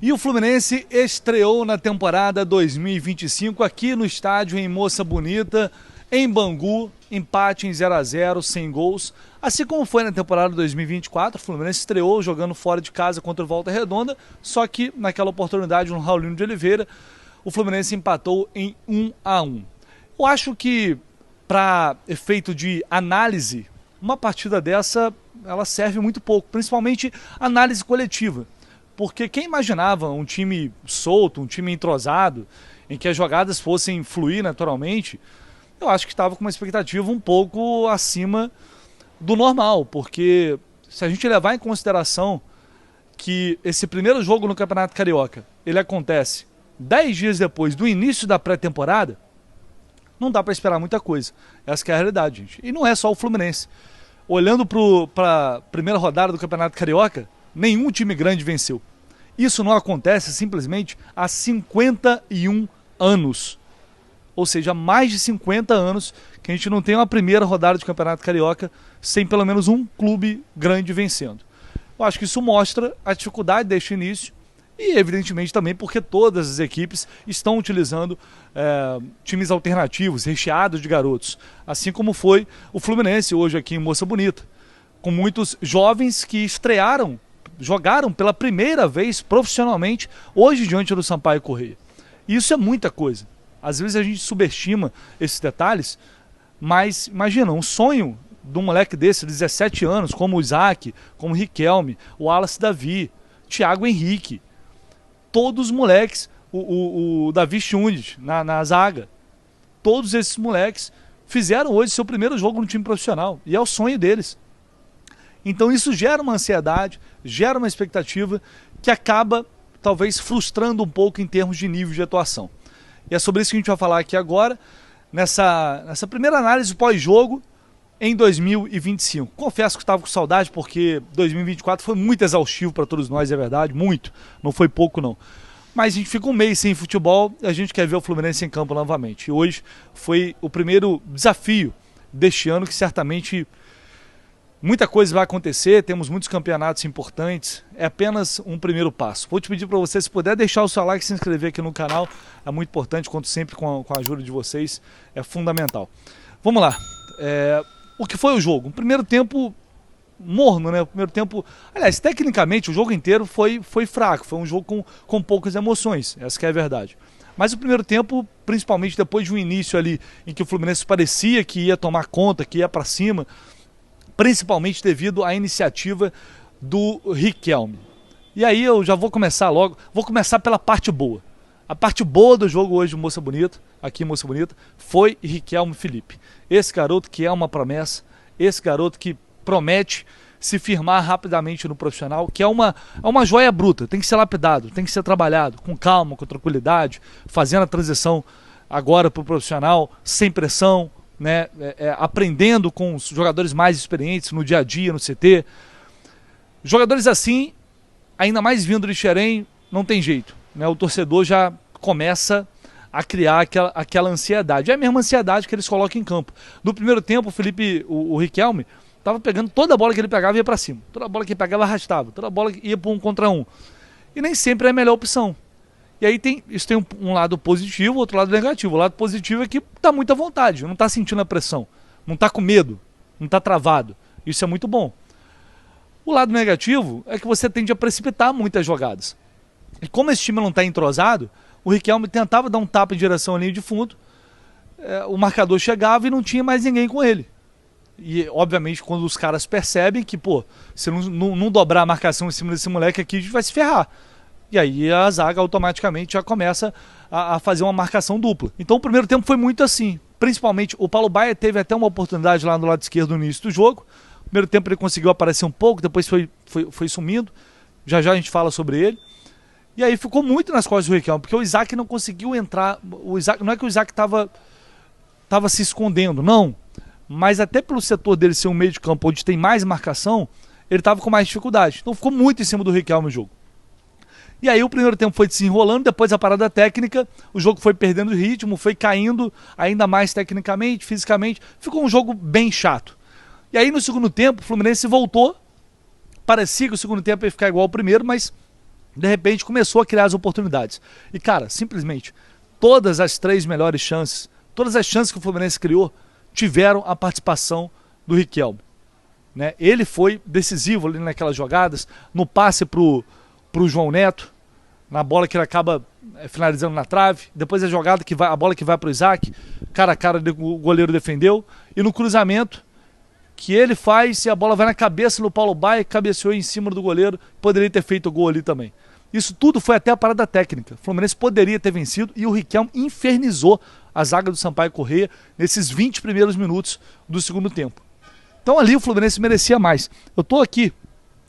E o Fluminense estreou na temporada 2025 aqui no estádio em Moça Bonita, em Bangu, empate em 0-0, sem gols. Assim como foi na temporada 2024, o Fluminense estreou jogando fora de casa contra o Volta Redonda, só que naquela oportunidade no Raulino de Oliveira, o Fluminense empatou em 1-1. Eu acho que, para efeito de análise, uma partida dessa ela serve muito pouco, principalmente análise coletiva. Porque quem imaginava um time solto, um time entrosado, em que as jogadas fossem fluir naturalmente, eu acho que estava com uma expectativa um pouco acima do normal, porque se a gente levar em consideração que esse primeiro jogo no Campeonato Carioca, ele acontece 10 dias depois do início da pré-temporada, não dá para esperar muita coisa. Essa que é a realidade, gente. E não é só o Fluminense. Olhando para a primeira rodada do Campeonato Carioca, nenhum time grande venceu. Isso não acontece simplesmente há 51 anos. Ou seja, há mais de 50 anos que a gente não tem uma primeira rodada de Campeonato Carioca sem pelo menos um clube grande vencendo. Eu acho que isso mostra a dificuldade deste início e, evidentemente, também porque todas as equipes estão utilizando times alternativos, recheados de garotos. Assim como foi o Fluminense hoje aqui em Moça Bonita, com muitos jovens que estrearam, jogaram pela primeira vez profissionalmente hoje diante do Sampaio Corrêa. E isso é muita coisa. Às vezes a gente subestima esses detalhes, mas imagina, um sonho de um moleque desse, de 17 anos, como o Isaac, como o Riquelme, o Wallace Davi, Thiago Henrique, todos os moleques, o Davi Schundes na zaga, todos esses moleques fizeram hoje seu primeiro jogo no time profissional, e é o sonho deles. Então isso gera uma ansiedade, gera uma expectativa que acaba talvez frustrando um pouco em termos de nível de atuação. E é sobre isso que a gente vai falar aqui agora, nessa primeira análise pós-jogo em 2025. Confesso que estava com saudade porque 2024 foi muito exaustivo para todos nós, é verdade, muito, não foi pouco não. Mas a gente fica um mês sem futebol e a gente quer ver o Fluminense em campo novamente. E hoje foi o primeiro desafio deste ano que certamente muita coisa vai acontecer, temos muitos campeonatos importantes, é apenas um primeiro passo. Vou te pedir para você, se puder, deixar o seu like e se inscrever aqui no canal, é muito importante, conto sempre com a ajuda de vocês, é fundamental. Vamos lá, o que foi o jogo? Um primeiro tempo morno, né? O primeiro tempo, aliás, tecnicamente o jogo inteiro foi fraco, foi um jogo com poucas emoções, essa que é a verdade. Mas o primeiro tempo, principalmente depois de um início ali em que o Fluminense parecia que ia tomar conta, que ia para cima, principalmente devido à iniciativa do Riquelme. E aí eu já vou começar logo, vou começar pela parte boa. A parte boa do jogo hoje, Moça Bonita, aqui em Moça Bonita, foi Riquelme Felipe. Esse garoto que é uma promessa, esse garoto que promete se firmar rapidamente no profissional, que é uma joia bruta, tem que ser lapidado, tem que ser trabalhado com calma, com tranquilidade, fazendo a transição agora para o profissional, sem pressão, né, aprendendo com os jogadores mais experientes no dia a dia, no CT. Jogadores assim, ainda mais vindo de Xerém, não tem jeito, né? O torcedor já começa a criar aquela ansiedade. É a mesma ansiedade que eles colocam em campo. No primeiro tempo, o Riquelme estava pegando toda a bola que ele pegava e ia para cima. Toda a bola que ele pegava arrastava. Toda a bola que ia para um contra um. E nem sempre é a melhor opção. E aí isso tem um lado positivo, outro lado negativo. O lado positivo é que está muito à vontade, não está sentindo a pressão, não está com medo, não está travado. Isso é muito bom. O lado negativo é que você tende a precipitar muitas jogadas. E como esse time não está entrosado, o Riquelme tentava dar um tapa em direção à linha de fundo, o marcador chegava e não tinha mais ninguém com ele. E, obviamente, quando os caras percebem que, se não dobrar a marcação em cima desse moleque aqui, a gente vai se ferrar. E aí a zaga automaticamente já começa a fazer uma marcação dupla. Então o primeiro tempo foi muito assim. Principalmente o Paulo Baier teve até uma oportunidade lá no lado esquerdo no início do jogo. No primeiro tempo ele conseguiu aparecer um pouco, depois foi sumindo. Já a gente fala sobre ele. E aí ficou muito nas costas do Riquelme, porque o Isaac não conseguiu entrar. Não é que o Isaac estava se escondendo, não. Mas até pelo setor dele ser um meio de campo onde tem mais marcação, ele estava com mais dificuldade. Então ficou muito em cima do Riquelme no jogo. E aí o primeiro tempo foi desenrolando, depois a parada técnica, o jogo foi perdendo ritmo, foi caindo ainda mais tecnicamente, fisicamente, ficou um jogo bem chato. E aí no segundo tempo o Fluminense voltou, parecia que o segundo tempo ia ficar igual ao primeiro, mas de repente começou a criar as oportunidades. E cara, simplesmente, todas as 3 melhores chances, todas as chances que o Fluminense criou, tiveram a participação do Riquelme. Né? Ele foi decisivo ali naquelas jogadas, no passe pro João Neto, na bola que ele acaba finalizando na trave, depois a jogada que vai, a bola que vai pro Isaac, cara a cara o goleiro defendeu, e no cruzamento que ele faz e a bola vai na cabeça do Paulo Baier, cabeceou em cima do goleiro, poderia ter feito o gol ali também. Isso tudo foi até a parada técnica. O Fluminense poderia ter vencido e o Riquelme infernizou a zaga do Sampaio Corrêa nesses 20 primeiros minutos do segundo tempo. Então ali o Fluminense merecia mais. Eu tô aqui,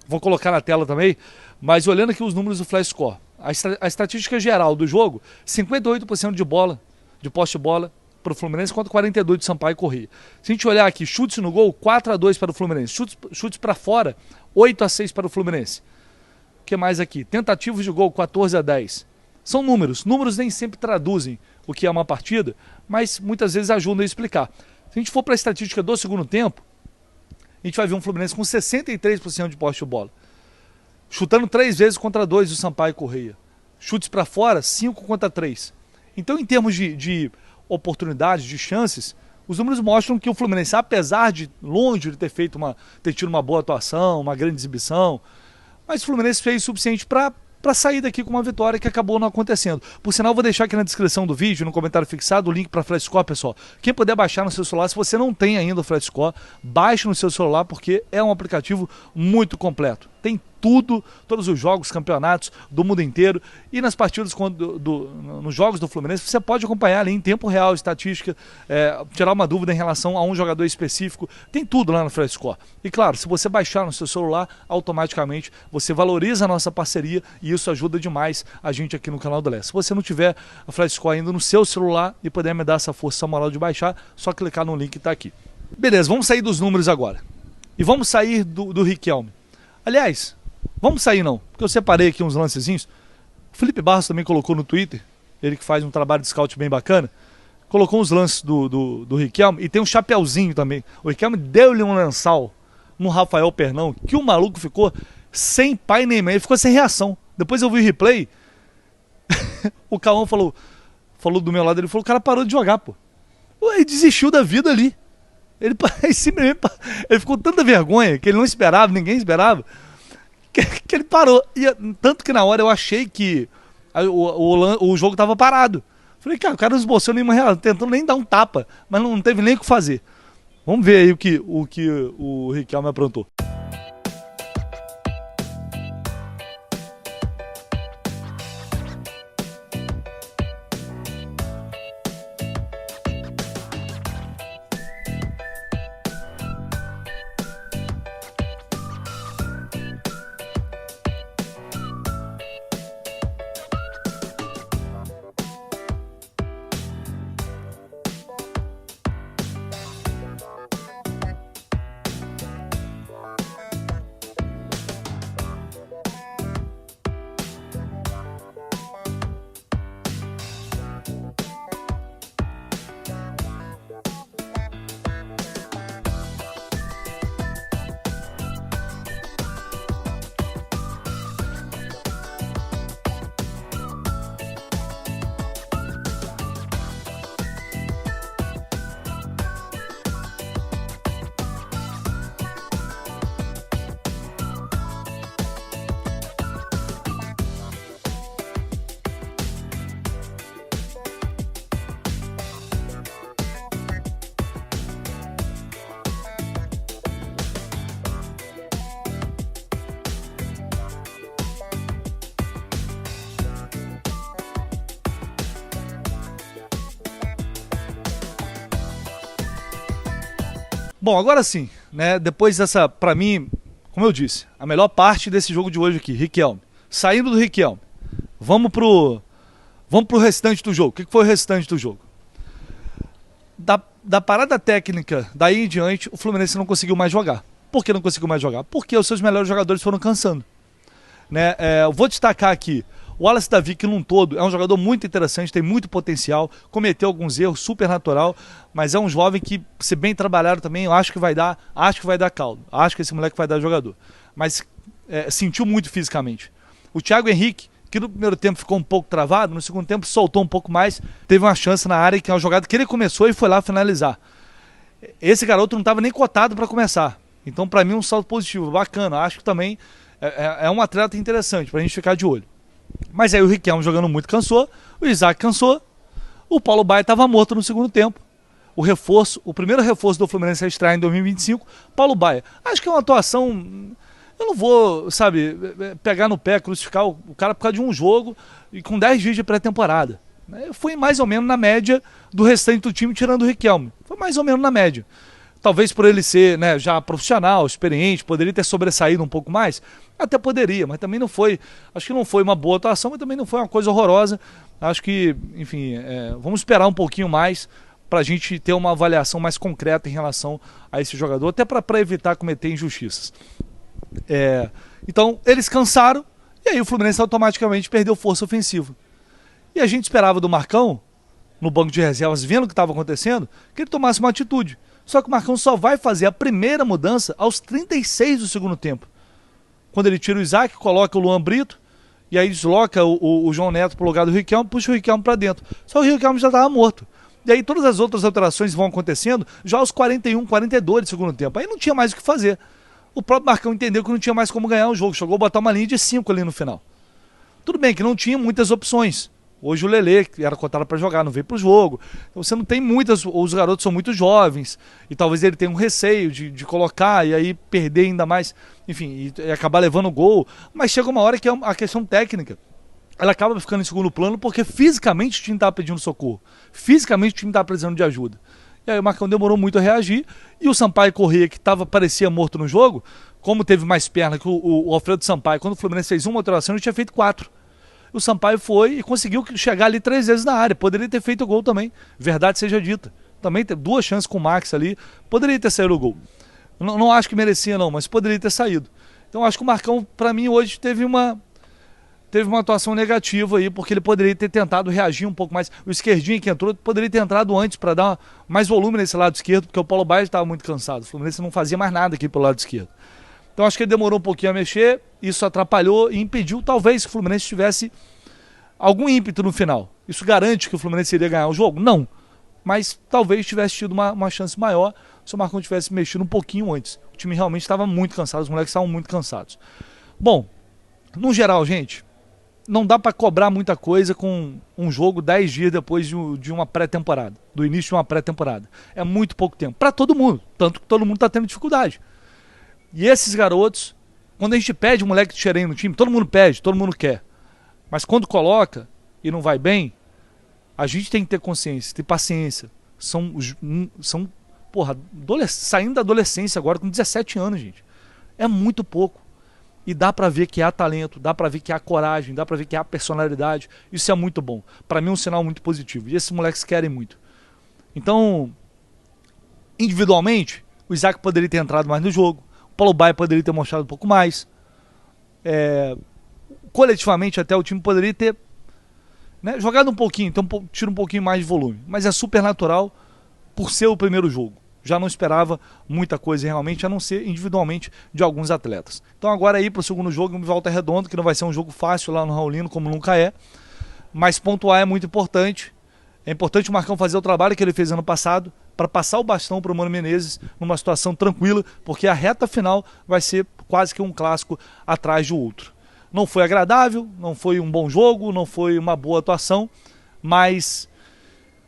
vou colocar na tela também, mas olhando aqui os números do Flash Score. A estatística geral do jogo, 58% de bola, de posse de bola para o Fluminense contra 42% do Sampaio Corrêa. Se a gente olhar aqui, chutes no gol, 4-2 para o Fluminense. Chutes para fora, 8-6 para o Fluminense. O que mais aqui? Tentativas de gol, 14-10. São números. Números nem sempre traduzem o que é uma partida, mas muitas vezes ajudam a explicar. Se a gente for para a estatística do segundo tempo, a gente vai ver um Fluminense com 63% de posse de bola. Chutando 3 vezes contra 2 do Sampaio Corrêa. Chutes para fora, 5 contra 3. Então, em termos de oportunidades, de chances, os números mostram que o Fluminense, apesar de longe de ter tido uma boa atuação, uma grande exibição, mas o Fluminense fez o suficiente para sair daqui com uma vitória que acabou não acontecendo. Por sinal, eu vou deixar aqui na descrição do vídeo, no comentário fixado, o link para Flash Score, pessoal. Quem puder baixar no seu celular, se você não tem ainda o Flash Score, baixe no seu celular, porque é um aplicativo muito completo. Tem tudo, todos os jogos, campeonatos do mundo inteiro, e nas partidas, nos jogos do Fluminense, você pode acompanhar ali em tempo real, estatística, tirar uma dúvida em relação a um jogador específico, tem tudo lá no Flash Score. E claro, se você baixar no seu celular, automaticamente você valoriza a nossa parceria e isso ajuda demais a gente aqui no canal do Lé. Se você não tiver a Flash Score ainda no seu celular e puder me dar essa força, essa moral de baixar, só clicar no link que está aqui. Beleza, vamos sair dos números agora. E vamos sair do Riquelme. Aliás, vamos sair não, porque eu separei aqui uns lancezinhos. O Felipe Barros também colocou no Twitter, ele que faz um trabalho de scout bem bacana, colocou uns lances do Riquelme e tem um chapeuzinho também. O Riquelme deu-lhe um lançal no Rafael Pernão, que o maluco ficou sem pai nem mãe, ele ficou sem reação. Depois eu vi o replay, o Cauã falou do meu lado, ele falou, o cara parou de jogar, pô. Ele desistiu da vida ali. Ele simplesmente ele ficou com tanta vergonha que ele não esperava, ninguém esperava, que ele parou. E tanto que na hora eu achei que o jogo estava parado. Falei, cara, o cara não esboçou nenhuma reação, tentando nem dar um tapa, mas não teve nem o que fazer. Vamos ver aí o que o Riquelme aprontou. Bom, agora sim, né? Depois dessa, pra mim, como eu disse, a melhor parte desse jogo de hoje aqui, Riquelme. Saindo do Riquelme, vamos pro restante do jogo. O que foi o restante do jogo? Da parada técnica, daí em diante, o Fluminense não conseguiu mais jogar. Por que não conseguiu mais jogar? Porque os seus melhores jogadores foram cansando. Né? Eu vou destacar aqui o Wallace Davi, que num todo é um jogador muito interessante, tem muito potencial, cometeu alguns erros, super natural, mas é um jovem que, se bem trabalhado também, eu acho que vai dar caldo. Acho que esse moleque vai dar jogador. Mas sentiu muito fisicamente. O Thiago Henrique, que no primeiro tempo ficou um pouco travado, no segundo tempo soltou um pouco mais, teve uma chance na área, que é uma jogada que ele começou e foi lá finalizar. Esse garoto não estava nem cotado para começar. Então, para mim, um salto positivo, bacana. Acho que também é um atleta interessante para a gente ficar de olho. Mas aí o Riquelme jogando muito cansou, o Isaac cansou, o Paulo Baier estava morto no segundo tempo. O primeiro reforço do Fluminense a estrear em 2025, Paulo Baier. Acho que é uma atuação... Eu não vou, sabe, pegar no pé, crucificar o cara por causa de um jogo e com 10 dias de pré-temporada. Foi mais ou menos na média do restante do time, tirando o Riquelme. Foi mais ou menos na média. Talvez por ele ser, né, já profissional, experiente, poderia ter sobressaído um pouco mais. Até poderia, mas também não foi. Acho que não foi uma boa atuação, mas também não foi uma coisa horrorosa. Acho que, enfim, vamos esperar um pouquinho mais para a gente ter uma avaliação mais concreta em relação a esse jogador, até para evitar cometer injustiças. Então, eles cansaram e aí o Fluminense automaticamente perdeu força ofensiva. E a gente esperava do Marcão, no banco de reservas, vendo o que estava acontecendo, que ele tomasse uma atitude. Só que o Marcão só vai fazer a primeira mudança aos 36 do segundo tempo. Quando ele tira o Isaac, coloca o Luan Brito, e aí desloca o João Neto para o lugar do Riquelme, puxa o Riquelme para dentro. Só que o Riquelme já estava morto. E aí todas as outras alterações vão acontecendo já aos 41, 42 do segundo tempo. Aí não tinha mais o que fazer. O próprio Marcão entendeu que não tinha mais como ganhar o jogo. Chegou a botar uma linha de 5 ali no final. Tudo bem que não tinha muitas opções. Hoje o Lelê, que era cotado para jogar, não veio para o jogo. Então você não tem muitas, os garotos são muito jovens, e talvez ele tenha um receio de colocar e aí perder ainda mais, enfim, e acabar levando o gol. Mas chega uma hora que a questão técnica, ela acaba ficando em segundo plano, porque fisicamente o time estava pedindo socorro. Fisicamente o time estava precisando de ajuda. E aí o Marcão demorou muito a reagir, e o Sampaio Corrêa, que parecia morto no jogo, como teve mais perna que o Alfredo Sampaio, quando o Fluminense fez uma alteração, ele tinha feito 4. O Sampaio foi e conseguiu chegar ali 3 vezes na área. Poderia ter feito o gol também, verdade seja dita. Também teve 2 chances com o Max ali, poderia ter saído o gol. Não acho que merecia não, mas poderia ter saído. Então acho que o Marcão, para mim, hoje teve uma atuação negativa aí, porque ele poderia ter tentado reagir um pouco mais. O esquerdinho que entrou poderia ter entrado antes para dar mais volume nesse lado esquerdo, porque o Paulo Baier estava muito cansado. O Fluminense não fazia mais nada aqui pelo lado esquerdo. Então acho que ele demorou um pouquinho a mexer, isso atrapalhou e impediu talvez que o Fluminense tivesse algum ímpeto no final. Isso garante que o Fluminense iria ganhar o jogo? Não. Mas talvez tivesse tido uma chance maior se o Marcão tivesse mexido um pouquinho antes. O time realmente estava muito cansado, os moleques estavam muito cansados. Bom, no geral, gente, não dá para cobrar muita coisa com um jogo 10 dias depois de uma pré-temporada, do início de uma pré-temporada. É muito pouco tempo, para todo mundo, tanto que todo mundo está tendo dificuldade. E esses garotos, quando a gente pede um moleque de cheirinho no time, todo mundo pede, todo mundo quer. Mas quando coloca e não vai bem, a gente tem que ter consciência, ter paciência. São saindo da adolescência agora com 17 anos, gente. É muito pouco. E dá pra ver que há talento, dá pra ver que há coragem, dá pra ver que há personalidade. Isso é muito bom. Pra mim é um sinal muito positivo. E esses moleques querem muito. Então, individualmente, o Isaac poderia ter entrado mais no jogo. O Paulo Baier poderia ter mostrado um pouco mais. Coletivamente até o time poderia ter, né, jogado um pouquinho, então tira um pouquinho mais de volume. Mas é super natural por ser o primeiro jogo. Já não esperava muita coisa realmente, a não ser individualmente de alguns atletas. Então agora aí para o segundo jogo, em Volta Redonda, que não vai ser um jogo fácil lá no Raulino, como nunca é. Mas pontuar é muito importante. É importante o Marcão fazer o trabalho que ele fez ano passado, para passar o bastão para o Mano Menezes numa situação tranquila, porque a reta final vai ser quase que um clássico atrás do outro. Não foi agradável, não foi um bom jogo, não foi uma boa atuação, mas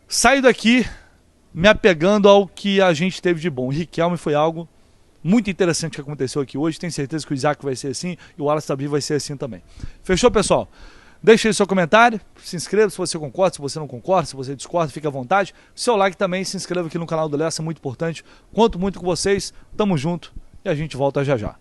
saio daqui me apegando ao que a gente teve de bom. O Riquelme foi algo muito interessante que aconteceu aqui hoje, tenho certeza que o Isaac vai ser assim e o Wallace Davi vai ser assim também. Fechou, pessoal? Deixe aí seu comentário, se inscreva se você concorda, se você não concorda, se você discorda, fique à vontade. Seu like também, se inscreva aqui no canal do Lessa, é muito importante. Conto muito com vocês, tamo junto e a gente volta já já.